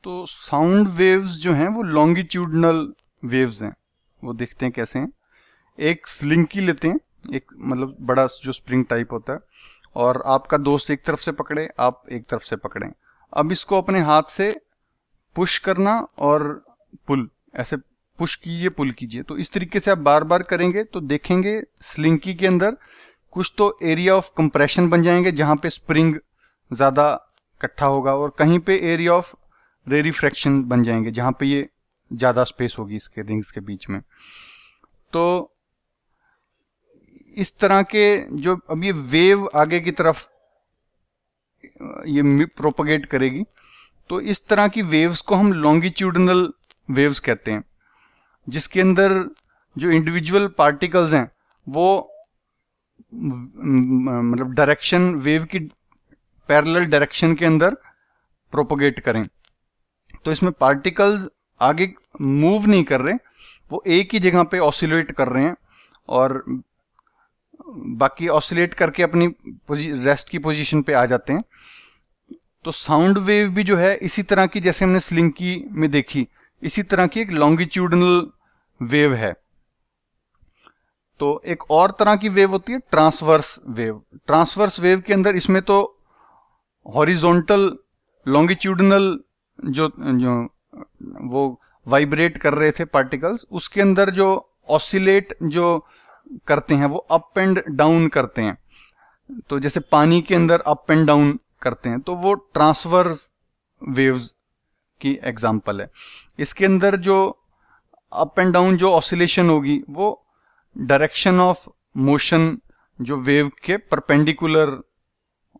तो sound waves जो हैं वो लॉन्गिट्यूडनल वेव्स हैं। वो देखते हैं कैसे हैं। एक स्लिंकी लेते हैं, एक मतलब बड़ा जो स्प्रिंग टाइप होता है, और आपका दोस्त एक तरफ से पकड़े, आप एक तरफ से पकड़ें। अब इसको अपने हाथ से पुश करना और पुल, ऐसे पुश कीजिए पुल कीजिए। तो इस तरीके से आप बार बार करेंगे तो देखेंगे स्लिंकी के अंदर कुछ तो एरिया ऑफ कंप्रेशन बन जाएंगे जहां पे स्प्रिंग ज्यादा इकट्ठा होगा, और कहीं पे एरिया ऑफ रेरिफ्रैक्शन बन जाएंगे जहां पे ये ज्यादा स्पेस होगी इसके रिंग्स के बीच में। तो इस तरह के जो अब ये वेव आगे की तरफ ये प्रोपगेट करेगी, तो इस तरह की वेव्स को हम लॉन्गिट्यूडनल वेव्स कहते हैं, जिसके अंदर जो इंडिविजुअल पार्टिकल्स हैं वो मतलब डायरेक्शन, वेव की पैरेलल डायरेक्शन के अंदर प्रोपगेट करें। तो इसमें पार्टिकल्स आगे मूव नहीं कर रहे, वो एक ही जगह पे ऑसिलेट कर रहे हैं, और बाकी ऑसिलेट करके अपनी रेस्ट की पोजीशन पे आ जाते हैं। तो साउंड वेव भी जो है इसी तरह की, जैसे हमने स्लिंकी में देखी, इसी तरह की एक लॉन्गिट्यूडनल वेव है। तो एक और तरह की वेव होती है ट्रांसवर्स वेव। ट्रांसवर्स वेव के अंदर इसमें तो हॉरिजॉन्टल लॉन्गिट्यूडनल जो वो वाइब्रेट कर रहे थे पार्टिकल्स, उसके अंदर जो ऑसिलेट जो करते हैं वो अप एंड डाउन करते हैं। तो जैसे पानी के अंदर अप एंड डाउन करते हैं, तो वो ट्रांसवर्स वेव्स की एग्जांपल है। इसके अंदर जो अप एंड डाउन जो ऑसिलेशन होगी वो डायरेक्शन ऑफ मोशन जो वेव के परपेंडिकुलर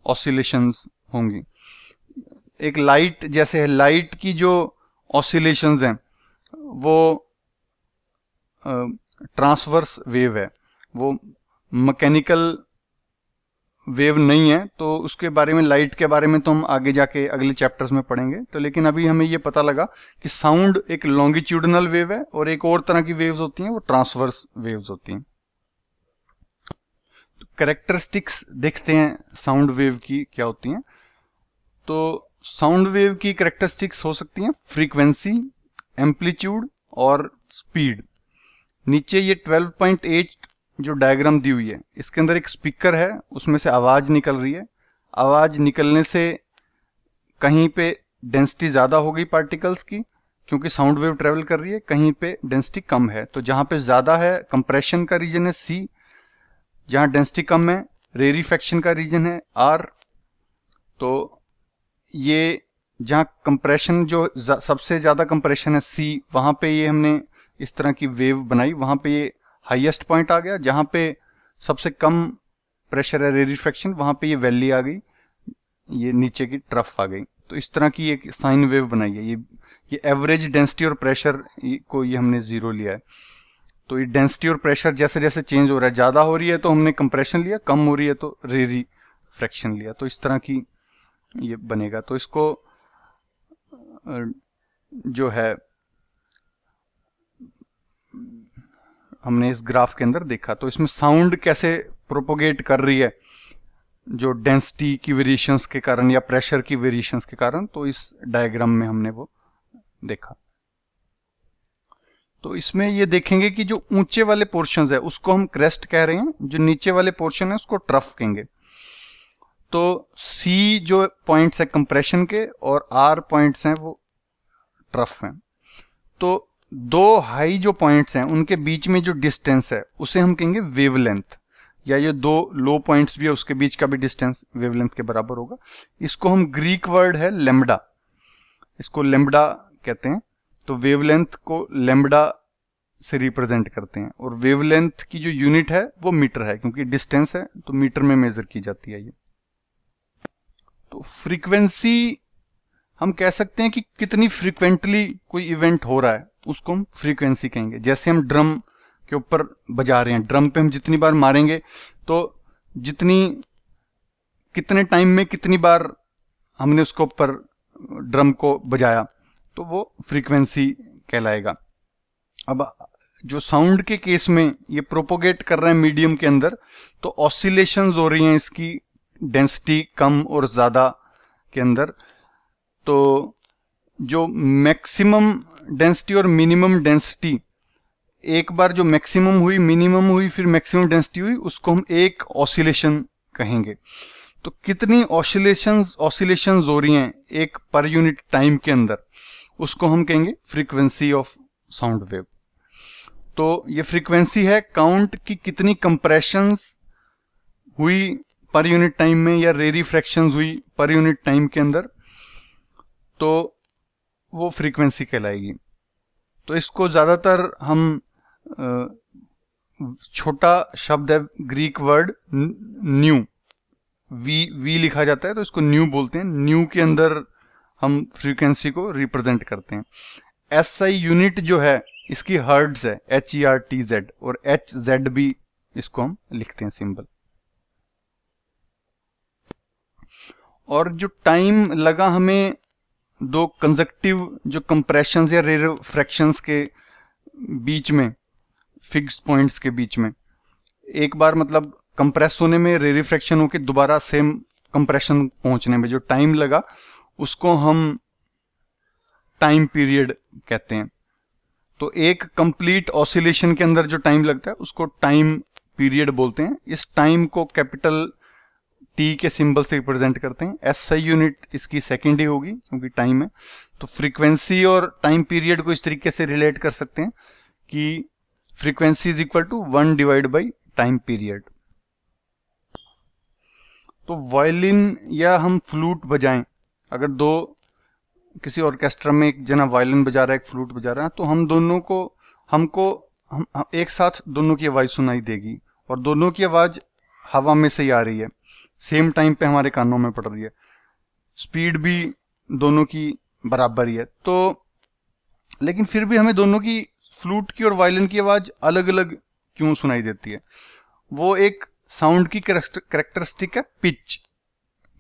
ऑसिलेशंस होंगी। एक लाइट जैसे है, लाइट की जो ऑसिलेशंस हैं वो ट्रांसवर्स वेव है, वो मैकेनिकल वेव नहीं है। तो उसके बारे में, लाइट के बारे में तो हम आगे जाके अगले चैप्टर्स में पढ़ेंगे। तो लेकिन अभी हमें ये पता लगा कि साउंड एक लॉन्गिट्यूडनल वेव है, और एक और तरह की वेव्स होती हैं वो ट्रांसवर्स वेव्स होती हैं। तो कैरेक्टरिस्टिक्स देखते हैं साउंड वेव की क्या होती हैं। तो साउंड वेव की कैरेक्टरिस्टिक्स हो सकती हैं फ्रीक्वेंसी, एम्पलीट्यूड और स्पीड। नीचे ये 12.8 जो डायग्राम दी हुई है, इसके अंदर एक स्पीकर है, उसमें से आवाज निकल रही है। आवाज निकलने से कहीं पे डेंसिटी ज्यादा हो गई पार्टिकल्स की, क्योंकि साउंड वेव ट्रेवल कर रही है, कहीं पे डेंसिटी कम है। तो जहां पे ज्यादा है कंप्रेशन का रीजन है सी, जहां डेंसिटी कम है रेरिफैक्शन का रीजन है आर। तो ये जहां कंप्रेशन जो सबसे ज्यादा कंप्रेशन है सी, वहां पे ये हमने इस तरह की वेव बनाई, वहां पे ये हाईएस्ट पॉइंट आ गया। जहां पे सबसे कम प्रेशर है रेरिफैक्शन, वहां पे ये वैली आ गई, ये नीचे की ट्रफ आ गई। तो इस तरह की एक साइन वेव बनाई है। ये एवरेज डेंसिटी और प्रेशर को ये हमने जीरो लिया है। तो ये डेंसिटी और प्रेशर जैसे जैसे चेंज हो रहा है, ज्यादा हो रही है तो हमने कंप्रेशन लिया, कम हो रही है तो रेरिफैक्शन लिया। तो इस तरह की ये बनेगा। तो इसको जो है हमने इस ग्राफ के अंदर देखा। तो इसमें साउंड कैसे प्रोपोगेट कर रही है जो डेंसिटी की वेरिएशंस के कारण या प्रेशर की वेरिएशंस के कारण, तो इस डायग्राम में हमने वो देखा। तो इसमें ये देखेंगे कि जो ऊंचे वाले पोर्शंस है उसको हम क्रेस्ट कह रहे हैं, जो नीचे वाले पोर्शन है उसको ट्रफ कहेंगे। तो सी जो पॉइंट्स है कंप्रेशन के और आर पॉइंट्स हैं वो ट्रफ हैं। तो दो हाई जो पॉइंट्स हैं उनके बीच में जो डिस्टेंस है उसे हम कहेंगे वेवलेंथ, या ये दो लो पॉइंट्स भी है उसके बीच का भी डिस्टेंस वेवलेंथ के बराबर होगा। इसको हम ग्रीक वर्ड है लैम्बडा, इसको लैम्बडा कहते हैं। तो वेवलेंथ को लैम्बडा से रिप्रेजेंट करते हैं, और वेवलेंथ की जो यूनिट है वो मीटर है, क्योंकि डिस्टेंस है तो मीटर में मेजर की जाती है ये। तो फ्रीक्वेंसी हम कह सकते हैं कि कितनी फ्रीक्वेंटली कोई इवेंट हो रहा है, उसको हम फ्रीक्वेंसी कहेंगे। जैसे हम ड्रम के ऊपर बजा रहे हैं, ड्रम पे हम जितनी बार मारेंगे तो कितने टाइम में कितनी बार हमने उसको ऊपर ड्रम को बजाया, तो वो फ्रीक्वेंसी कहलाएगा। अब जो साउंड के केस में ये प्रोपोगेट कर रहा है मीडियम के अंदर, तो ऑसिलेशंस हो रही हैं इसकी डेंसिटी कम और ज्यादा के अंदर। तो जो मैक्सिमम डेंसिटी और मिनिमम डेंसिटी, एक बार जो मैक्सिमम हुई, मिनिमम हुई, फिर मैक्सिमम डेंसिटी हुई, उसको हम एक ऑसिलेशन कहेंगे। तो कितनी ऑसिलेशंस हो रही हैं एक पर यूनिट टाइम के अंदर, उसको हम कहेंगे फ्रीक्वेंसी ऑफ साउंड वेव। तो ये फ्रीक्वेंसी है काउंट की कितनी कंप्रेशंस हुई पर यूनिट टाइम में या रेरिफ्रैक्शंस हुई पर यूनिट टाइम के अंदर, तो वो फ्रीक्वेंसी कहलाएगी। तो इसको ज्यादातर हम छोटा शब्द है ग्रीक वर्ड न्यू, वी लिखा जाता है तो इसको न्यू बोलते हैं। न्यू के अंदर हम फ्रीक्वेंसी को रिप्रेजेंट करते हैं। SI यूनिट जो है इसकी हर्ट्ज है, HERTZ, और HZ भी इसको हम लिखते हैं सिंबल। और जो टाइम लगा हमें दो कंजक्टिव जो कंप्रेशंस या रेरिफ्रैक्शंस के बीच में, फिक्स्ड पॉइंट्स के बीच में, एक बार मतलब कंप्रेस होने में, रेरिफ्रैक्शन होके दोबारा सेम कंप्रेशन पहुंचने में जो टाइम लगा, उसको हम टाइम पीरियड कहते हैं। तो एक कंप्लीट ऑसिलेशन के अंदर जो टाइम लगता है उसको टाइम पीरियड बोलते हैं। इस टाइम को कैपिटल T के सिंबल से रिप्रेजेंट करते हैं। SI यूनिट इसकी सेकेंड ही होगी क्योंकि टाइम है। तो फ्रीक्वेंसी और टाइम पीरियड को इस तरीके से रिलेट कर सकते हैं कि frequency is equal to 1 divide by time period. तो वायलिन या हम फ्लूट बजाएं, अगर दो किसी ऑर्केस्ट्रा में एक जना वायलिन बजा रहा है, एक फ्लूट बजा रहा है, तो हम दोनों को हम एक साथ दोनों की आवाज सुनाई देगी और दोनों की आवाज हवा में से ही आ रही है, सेम टाइम पे हमारे कानों में पड़ रही है, स्पीड भी दोनों की बराबर ही है। तो लेकिन फिर भी हमें दोनों की, फ्लूट की और वायलिन की आवाज अलग अलग क्यों सुनाई देती है? वो एक साउंड की कैरेक्टरिस्टिक है पिच,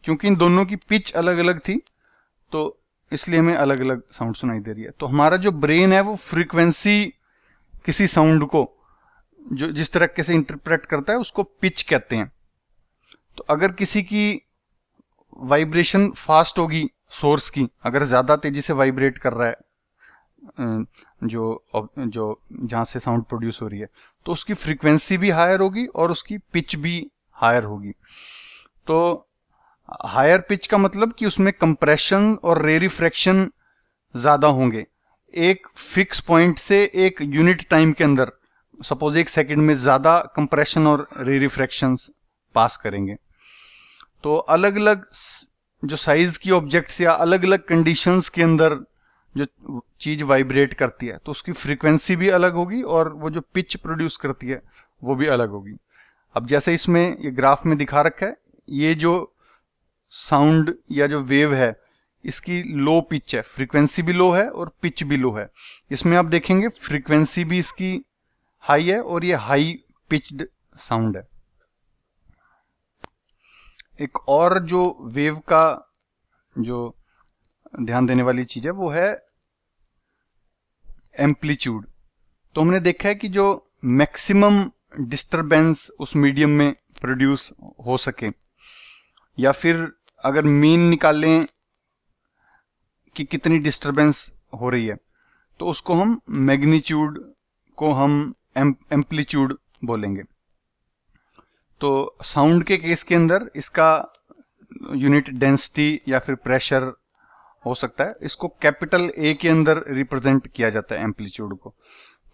क्योंकि इन दोनों की पिच अलग अलग थी तो इसलिए हमें अलग अलग साउंड सुनाई दे रही है। तो हमारा जो ब्रेन है वो फ्रीक्वेंसी किसी साउंड को जो जिस तरीके से इंटरप्रेट करता है उसको पिच कहते हैं। तो अगर किसी की वाइब्रेशन फास्ट होगी सोर्स की, अगर ज्यादा तेजी से वाइब्रेट कर रहा है जो जहां से साउंड प्रोड्यूस हो रही है, तो उसकी फ्रीक्वेंसी भी हायर होगी और उसकी पिच भी हायर होगी। तो हायर पिच का मतलब कि उसमें कंप्रेशन और रेरिफ्रैक्शन ज्यादा होंगे। एक फिक्स पॉइंट से एक यूनिट टाइम के अंदर, सपोज 1 सेकंड में ज्यादा कंप्रेशन और रेरिफ्रैक्शंस पास करेंगे। तो अलग अलग जो साइज की ऑब्जेक्ट्स या अलग अलग कंडीशंस के अंदर जो चीज वाइब्रेट करती है तो उसकी फ्रीक्वेंसी भी अलग होगी और वो जो पिच प्रोड्यूस करती है वो भी अलग होगी। अब जैसे इसमें ये ग्राफ में दिखा रखा है, ये जो साउंड या जो वेव है इसकी लो पिच है, फ्रीक्वेंसी भी लो है और पिच भी लो है। इसमें आप देखेंगे फ्रीक्वेंसी भी इसकी हाई है और ये हाई पिच्ड साउंड है। एक और जो वेव का जो ध्यान देने वाली चीज है वो है एम्पलीट्यूड। तो हमने देखा है कि जो मैक्सिमम डिस्टरबेंस उस मीडियम में प्रोड्यूस हो सके, या फिर अगर मीन निकालें कि कितनी डिस्टरबेंस हो रही है, तो उसको हम मैग्नीट्यूड को हम एम्पलीट्यूड बोलेंगे। तो साउंड के केस के अंदर इसका यूनिट डेंसिटी या फिर प्रेशर हो सकता है। इसको कैपिटल A के अंदर रिप्रेजेंट किया जाता है एम्पलीट्यूड को।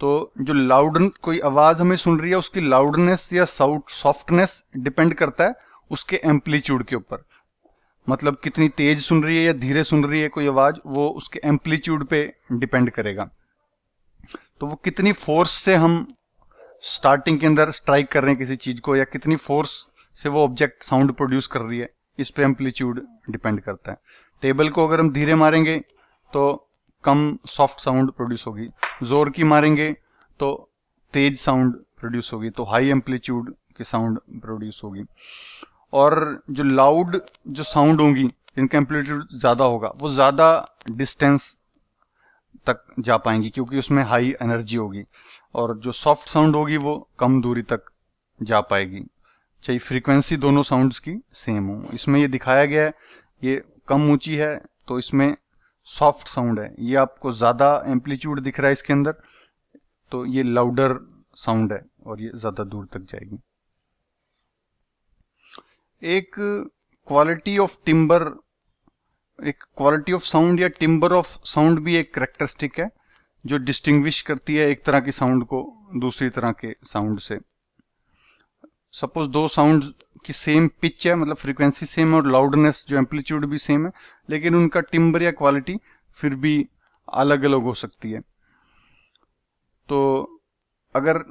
तो जो लाउड कोई आवाज हमें सुन रही है उसकी लाउडनेस या सॉफ्टनेस डिपेंड करता है उसके एम्पलीट्यूड के ऊपर। मतलब कितनी तेज सुन रही है या धीरे सुन रही है कोई आवाज, वो उसके एम्पलीट्यूड पे डिपेंड करेगा। तो वो कितनी फोर्स से हम स्टार्टिंग के अंदर स्ट्राइक कर रहे हैं किसी चीज को, या कितनी फोर्स से वो ऑब्जेक्ट साउंड प्रोड्यूस कर रही है, इस पे एम्पलीट्यूड डिपेंड करता है। टेबल को अगर हम धीरे मारेंगे तो कम सॉफ्ट साउंड प्रोड्यूस होगी, जोर की मारेंगे तो तेज साउंड प्रोड्यूस होगी, तो हाई एम्पलीट्यूड की साउंड प्रोड्यूस होगी। और जो लाउड जो साउंड होंगी जिनका एम्पलीट्यूड ज्यादा होगा वो ज्यादा डिस्टेंस तक जा पाएंगी क्योंकि उसमें हाई एनर्जी होगी, और जो सॉफ्ट साउंड होगी वो कम दूरी तक जा पाएगी, चाहे फ्रीक्वेंसी दोनों साउंड्स की सेम हो। इसमें ये दिखाया गया है, ये कम ऊंची है तो इसमें सॉफ्ट साउंड है, ये आपको ज्यादा एम्पलीट्यूड दिख रहा है इसके अंदर, तो ये लाउडर साउंड है और ये ज्यादा दूर तक जाएगी। एक क्वालिटी ऑफ टिम्बर, एक क्वालिटी ऑफ साउंड या टिम्बर ऑफ साउंड भी एक कैरेक्टरिस्टिक है जो डिस्टिंग्विश करती है एक तरह की साउंड को दूसरी तरह के साउंड से। सपोज दो साउंड की सेम पिच है, मतलब फ्रीक्वेंसी सेम है और लाउडनेस जो एम्पलीट्यूड भी सेम है, लेकिन उनका टिम्बर या क्वालिटी फिर भी अलग अलग हो सकती है। तो अगर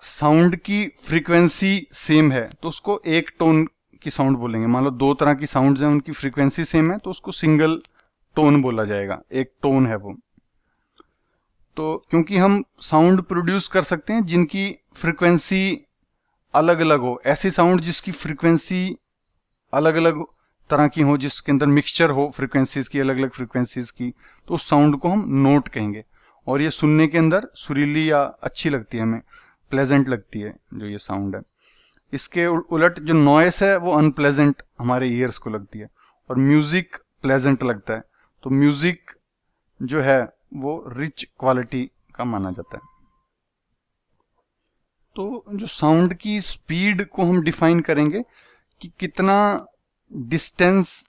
साउंड की फ्रीक्वेंसी सेम है तो उसको एक टोन की साउंड बोलेंगे। मान लो दो तरह की साउंड्स हैं, उनकी फ्रीक्वेंसी सेम है तो उसको सिंगल टोन बोला जाएगा, एक टोन है वो। तो क्योंकि हम साउंड प्रोड्यूस कर सकते हैं जिनकी फ्रीक्वेंसी अलग अलग हो, ऐसी साउंड जिसकी फ्रीक्वेंसी अलग अलग तरह की हो, जिसके अंदर मिक्सचर हो फ्रीक्वेंसीज की, अलग अलग फ्रीक्वेंसीज की, तो उस साउंड को हम नोट कहेंगे। और ये सुनने के अंदर सुरीली या अच्छी लगती है, हमें प्लेजेंट लगती है जो ये साउंड है। इसके उलट जो नॉइस है वो अनप्लेजेंट हमारे ईयर्स को लगती है, और म्यूजिक प्लेजेंट लगता है। तो म्यूजिक जो है वो रिच क्वालिटी का माना जाता है। तो जो साउंड की स्पीड को हम डिफाइन करेंगे कि कितना डिस्टेंस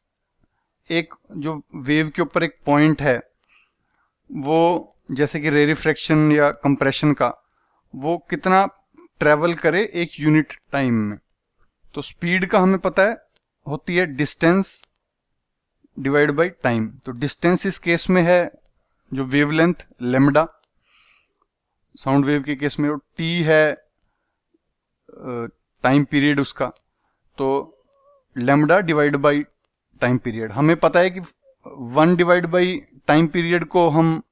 एक जो वेव के ऊपर एक पॉइंट है वो, जैसे कि रेरिफ्रैक्शन या कंप्रेशन का, वो कितना ट्रेवल करे एक यूनिट टाइम में। तो स्पीड का हमें पता है होती है डिस्टेंस डिवाइड बाय टाइम। तो डिस्टेंस इस केस में है जो वेवलेंथ लैम्डा साउंड वेव के केस में, और टी है टाइम पीरियड उसका, तो lambda divide by time period. हमें पता है कि 1 डिवाइड बाय टाइम पीरियड को हम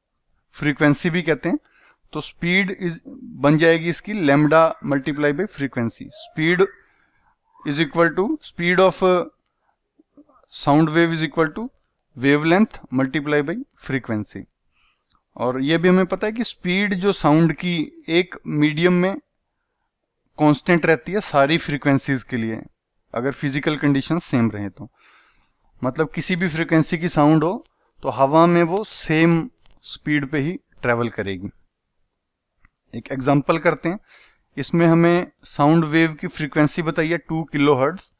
फ्रीक्वेंसी भी कहते हैं। तो स्पीड इज बन जाएगी इसकी lambda multiply by frequency. Speed is equal to speed of sound wave is equal to wavelength multiply by frequency. और ये भी हमें पता है कि स्पीड जो साउंड की एक मीडियम में कांस्टेंट रहती है सारी फ्रीक्वेंसीज के लिए, अगर फिजिकल कंडीशंस सेम रहे तो। मतलब किसी भी फ्रीक्वेंसी की साउंड हो तो हवा में वो सेम स्पीड पे ही ट्रेवल करेगी। एक एग्जांपल करते हैं, इसमें हमें साउंड वेव की फ्रीक्वेंसी बताई है 2 किलोहर्ट्ज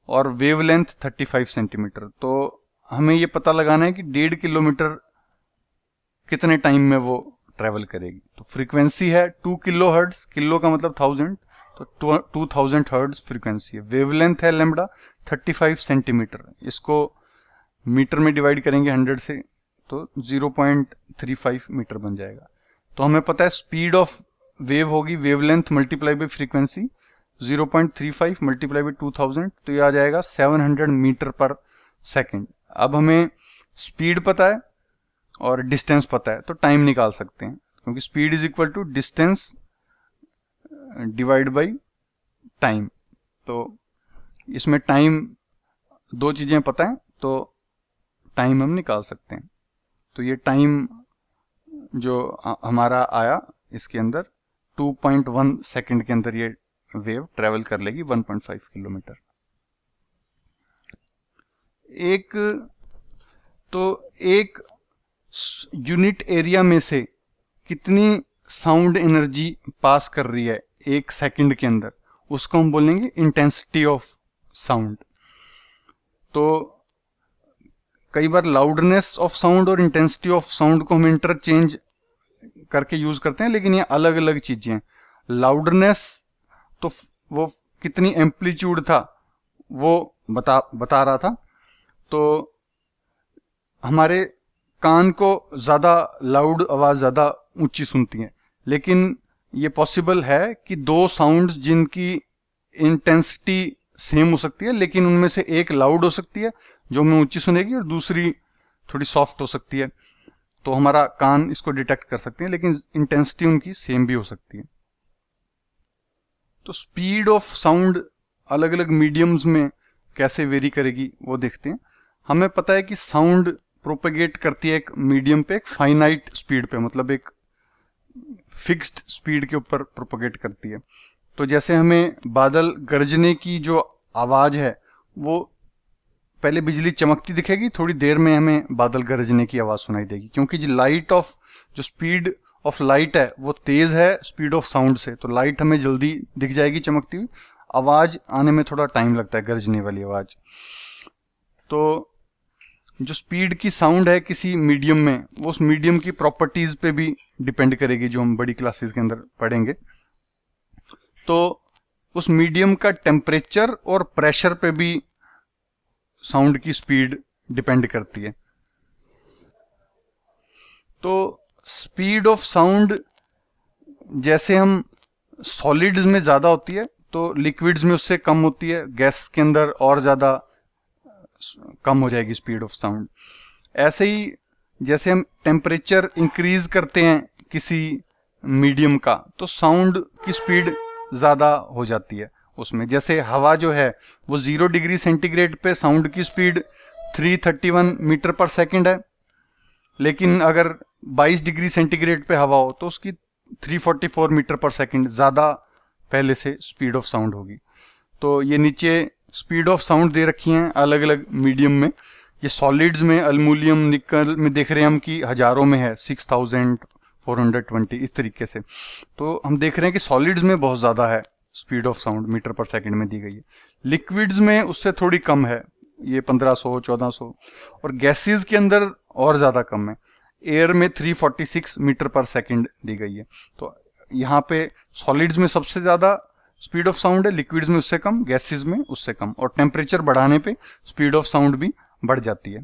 और वेवलेंथ 35 सेंटीमीटर। तो हमें ये पता लगाना है कि 1.5 किलोमीटर कितने टाइम में वो ट्रेवल करेगी। तो फ्रीक्वेंसी है 2 किलोहर्ट्ज, किलो का मतलब 1000, तो 2000 हर्ट्ज फ्रीक्वेंसी है। वेवलेंथ है लैम्डा 35 सेंटीमीटर, इसको मीटर में डिवाइड करेंगे 100 से तो 0.35 मीटर बन जाएगा। तो हमें पता है स्पीड ऑफ वेव होगी wavelength multiply by frequency 0.35 multiply by 2000, तो ये आ जाएगा 700 मीटर पर सेकेंड। अब हमें स्पीड पता है और डिस्टेंस पता है तो टाइम निकाल सकते हैं, क्योंकि speed is equal to distance divide by time. तो इसमें टाइम, दो चीजें पता है तो टाइम हम निकाल सकते हैं। तो ये टाइम जो हमारा आया इसके अंदर 2.1 सेकंड के अंदर ये वेव ट्रेवल कर लेगी 1.5 किलोमीटर। एक यूनिट एरिया में से कितनी साउंड एनर्जी पास कर रही है एक सेकंड के अंदर, उसको हम बोलेंगे इंटेंसिटी ऑफ साउंड। तो कई बार लाउडनेस ऑफ साउंड और इंटेंसिटी ऑफ साउंड को हम इंटरचेंज करके यूज करते हैं, लेकिन ये अलग अलग चीजें हैं। लाउडनेस तो वो कितनी एम्पलीट्यूड था वो बता रहा था। तो हमारे कान को ज्यादा लाउड आवाज ज्यादा ऊंची सुनती है, लेकिन ये पॉसिबल है कि दो साउंड्स जिनकी इंटेंसिटी सेम हो सकती है, लेकिन उनमें से एक लाउड हो सकती है जो हमें ऊंची सुनेगी और दूसरी थोड़ी सॉफ्ट हो सकती है। तो हमारा कान इसको डिटेक्ट कर सकते हैं, लेकिन इंटेंसिटी उनकी सेम भी हो सकती है। तो स्पीड ऑफ साउंड अलग अलग मीडियम्स में कैसे वेरी करेगी वो देखते हैं। हमें पता है कि साउंड प्रोपेगेट करती है एक मीडियम पे, एक फाइनाइट स्पीड पे, मतलब एक फिक्स्ड स्पीड के ऊपर प्रोपेगेट करती है। तो जैसे हमें बादल गरजने की जो आवाज है वो पहले बिजली चमकती दिखेगी, थोड़ी देर में हमें बादल गरजने की आवाज सुनाई देगी, क्योंकि जो स्पीड ऑफ लाइट है वो तेज है स्पीड ऑफ साउंड से, तो लाइट हमें जल्दी दिख जाएगी चमकती हुई, आवाज आने में थोड़ा टाइम लगता है, गरजने वाली आवाज। तो जो स्पीड की साउंड है किसी मीडियम में, वो उस मीडियम की प्रॉपर्टीज पे भी डिपेंड करेगी, जो हम बड़ी क्लासेस के अंदर पढ़ेंगे। तो उस मीडियम का टेम्परेचर और प्रेशर पे भी साउंड की स्पीड डिपेंड करती है। तो स्पीड ऑफ साउंड जैसे हम सॉलिड्स में ज्यादा होती है तो लिक्विड्स में उससे कम होती है, गैस के अंदर और ज्यादा कम हो जाएगी स्पीड ऑफ साउंड। ऐसे ही जैसे हम टेम्परेचर इंक्रीज करते हैं किसी मीडियम का तो साउंड की स्पीड ज्यादा हो जाती है उसमें। जैसे हवा जो है वो 0 डिग्री सेंटीग्रेड पे साउंड की स्पीड 331 मीटर पर सेकंड है, लेकिन अगर 22 डिग्री सेंटीग्रेड पे हवा हो तो उसकी 344 मीटर पर सेकंड ज्यादा पहले से स्पीड ऑफ साउंड होगी। तो ये नीचे स्पीड ऑफ साउंड दे रखी हैं अलग अलग मीडियम में। ये सॉलिड्स में एल्युमिनियम निकल में देख रहे हैं हम कि हजारों में है, 6420 इस तरीके से। तो हम देख रहे हैं कि सॉलिड्स में बहुत ज्यादा है स्पीड ऑफ साउंड मीटर पर सेकंड में दी गई है। लिक्विड्स में उससे थोड़ी कम है, ये 1500 1400, और गैसेस के अंदर और ज्यादा कम है, एयर में 346 मीटर पर सेकंड दी गई है। तो यहाँ पे सॉलिड्स में सबसे ज्यादा स्पीड ऑफ साउंड है, लिक्विड्स में उससे कम, गैसेस में उससे कम, और टेम्परेचर बढ़ाने पे स्पीड ऑफ साउंड भी बढ़ जाती है।